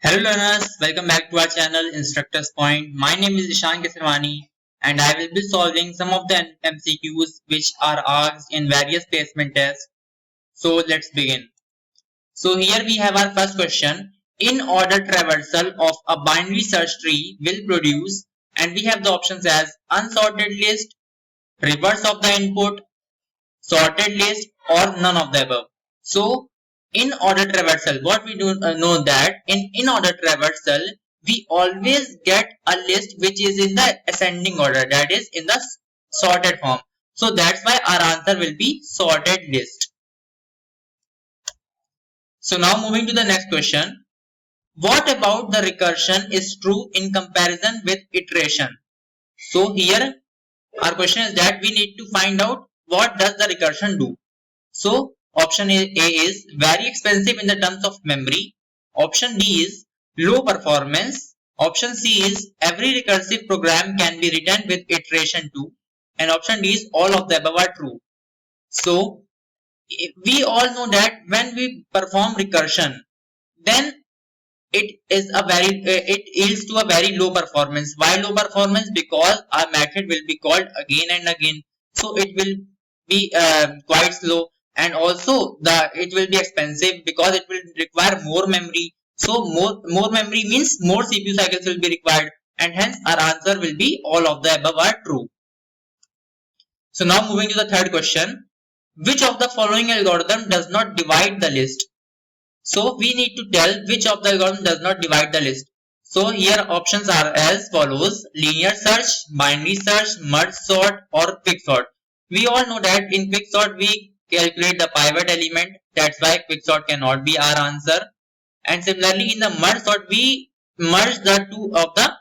Hello learners, welcome back to our channel Instructors Point. My name is Ishan Kesarwani and I will be solving some of the MCQs which are asked in various placement tests. So let's begin. So here we have our first question. In order traversal of a binary search tree will produce, and we have the options as unsorted list, reverse of the input, sorted list, or none of the above. So in order traversal, what we do know that in order traversal, we always get a list which is in the ascending order, that is in the sorted form. So that's why our answer will be sorted list. So now moving to the next question. What about the recursion is true in comparison with iteration? So here our question is that we need to find out what does the recursion do. So option A is very expensive in the terms of memory. Option B is low performance. Option C is every recursive program can be written with iteration 2. And option D is all of the above are true. So we all know that when we perform recursion, then it yields to a very low performance. Why low performance? Because our method will be called again and again, so it will be quite slow, and also it will be expensive because it will require more memory. So more memory means more CPU cycles will be required, and hence our answer will be all of the above are true. So now moving to the third question. Which of the following algorithm does not divide the list? So we need to tell which of the algorithm does not divide the list. So here options are as follows: linear search, binary search, merge sort, or quicksort. We all know that in quicksort we calculate the pivot element. That's why quicksort cannot be our answer. And similarly in the merge sort we merge the two of the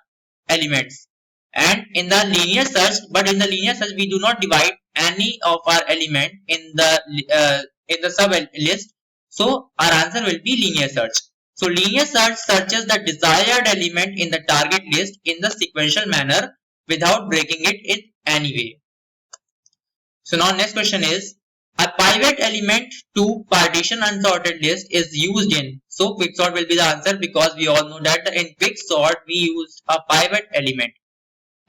elements. And in the linear search we do not divide any of our element in the sub list. So our answer will be linear search. So linear search searches the desired element in the target list in the sequential manner without breaking it in any way. So now next question is, a pivot element to partition unsorted list is used in. So quicksort will be the answer because we all know that in quicksort we use a pivot element.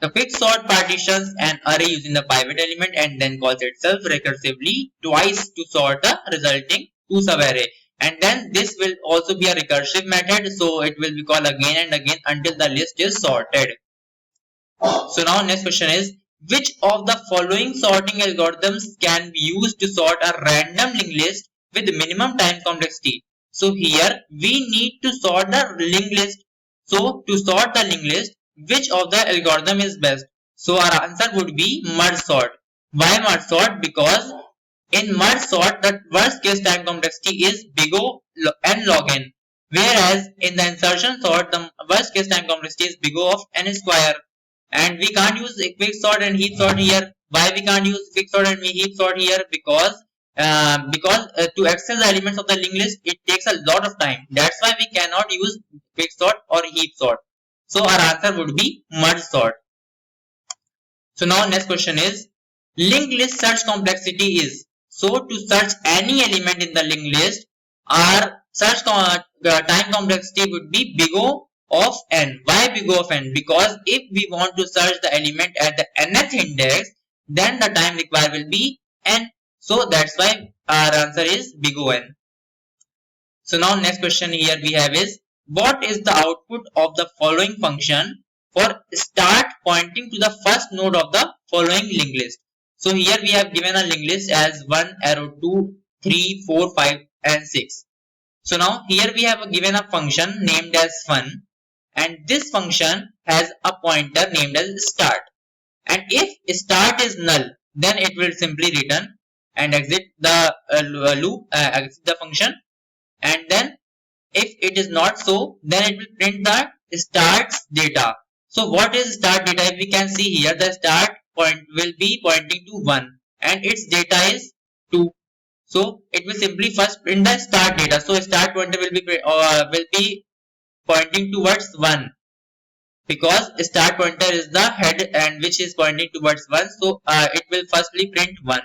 The quicksort partitions an array using the pivot element and then calls itself recursively twice to sort the resulting two subarray. And then this will also be a recursive method, so it will be called again and again until the list is sorted. So now next question is, which of the following sorting algorithms can be used to sort a random linked list with minimum time complexity? So here we need to sort the linked list. So to sort the linked list, which of the algorithm is best? So our answer would be merge sort. Why merge sort? Because in merge sort the worst case time complexity is big O n log n, whereas in the insertion sort the worst case time complexity is big O of n square. And we can't use a quick sort and heap sort here. Why we can't use quick sort and heap sort here? Because to access the elements of the linked list it takes a lot of time. That's why we cannot use quick sort or heap sort. So our answer would be merge sort. So now next question is, linked list search complexity is. So to search any element in the linked list, our search time complexity would be big O of n. Why big O of n? Because if we want to search the element at the nth index, then the time required will be n. So that's why our answer is big O n. So now next question here we have is, what is the output of the following function for start pointing to the first node of the following linked list? So here we have given a linked list as 1, arrow 2, 3, 4, 5 and 6. So now here we have given a function named as fun, and this function has a pointer named as start. And if start is null, then it will simply return and exit the loop, exit the function. And then if it is not so, then it will print the starts data. So what is start data? If we can see here, the start point will be pointing to 1 and its data is 2. So it will simply first print the start data. So start pointer will be pointing towards 1 because start pointer is the head and which is pointing towards 1. So it will firstly print 1.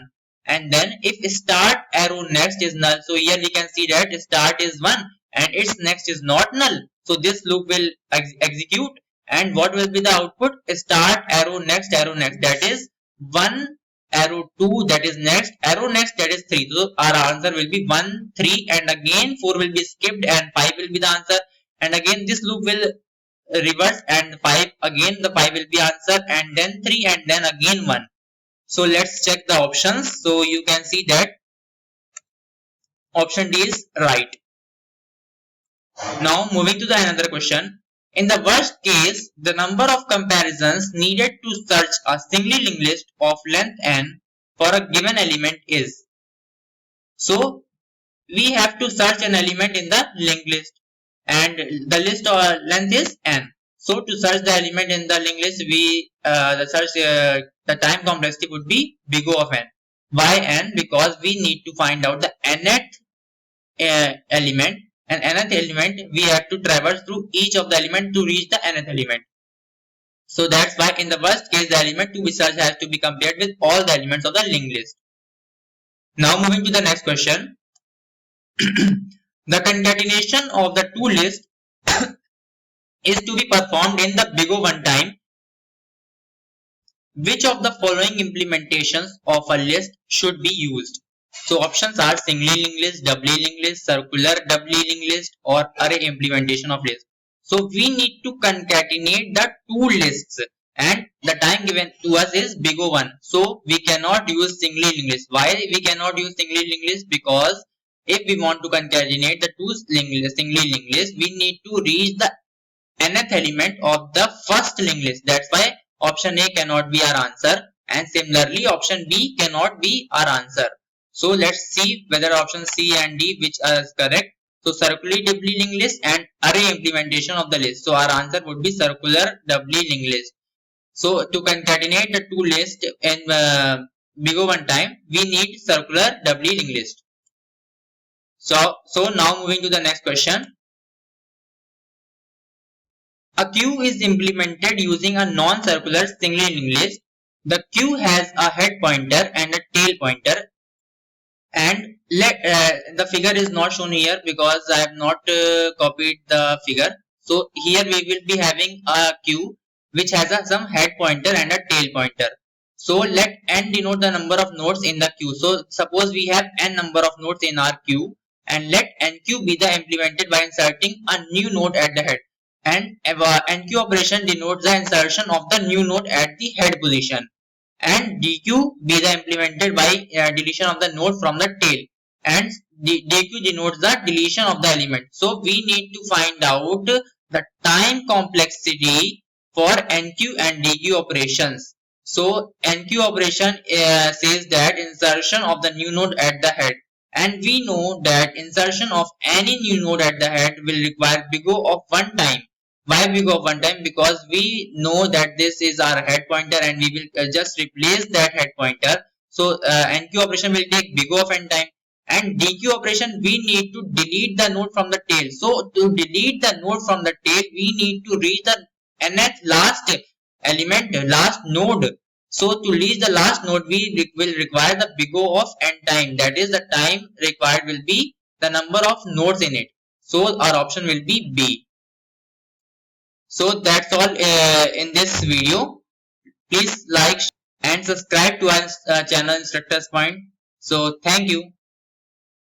And then if start arrow next is null, so here we can see that start is 1 and its next is not null. So this loop will execute, and what will be the output? Start arrow next, that is 1, arrow 2, that is next, arrow next, that is 3. So our answer will be 1, 3, and again 4 will be skipped and 5 will be the answer, and again this loop will reverse and 5, again the 5 will be answer, and then 3, and then again 1. So let's check the options. So you can see that option D is right. Now moving to the another question. In the worst case, the number of comparisons needed to search a single linked list of length n for a given element is. So we have to search an element in the linked list, and the list length is n. So to search the element in the linked list, we the time complexity would be big O of n. Why n? Because we need to find out the nth element, and nth element we have to traverse through each of the element to reach the nth element. So that's why in the worst case, the element to be searched has to be compared with all the elements of the linked list. Now moving to the next question. The concatenation of the two lists is to be performed in the big O one time. Which of the following implementations of a list should be used? So options are singly linked list, doubly linked list, circular doubly linked list, or array implementation of list. So we need to concatenate the two lists, and the time given to us is big O1. So we cannot use singly linked list. Why we cannot use singly linked list? Because if we want to concatenate the two singly linked list, we need to reach the nth element of the first linked list. That's why option A cannot be our answer, and similarly option B cannot be our answer. So let's see whether option C and D which is correct. So circular doubly linked list and array implementation of the list. So our answer would be circular doubly linked list. So to concatenate the two lists in big O one time, we need circular doubly linked list. So now moving to the next question. A queue is implemented using a non-circular singly linked list. The queue has a head pointer and a tail pointer, and the figure is not shown here because I have not copied the figure. So here we will be having a queue which has some head pointer and a tail pointer. So let n denote the number of nodes in the queue. So suppose we have n number of nodes in our queue, and let nq be the implemented by inserting a new node at the head, and nq operation denotes the insertion of the new node at the head position, and dq be the implemented by deletion of the node from the tail, and dq denotes the deletion of the element. So we need to find out the time complexity for nq and dq operations. So nq operation says that insertion of the new node at the head, and we know that insertion of any new node at the head will require big O of one time. Why big O of one time? Because we know that this is our head pointer, and we will just replace that head pointer. So NQ operation will take big O of n time, and DQ operation we need to delete the node from the tail. So to delete the node from the tail, we need to reach the nth last element, last node. So to reach the last node, we will require the big O of n time. That is, the time required will be the number of nodes in it. So our option will be B. So that's all in this video. Please like and subscribe to our channel Instructors Point. So thank you.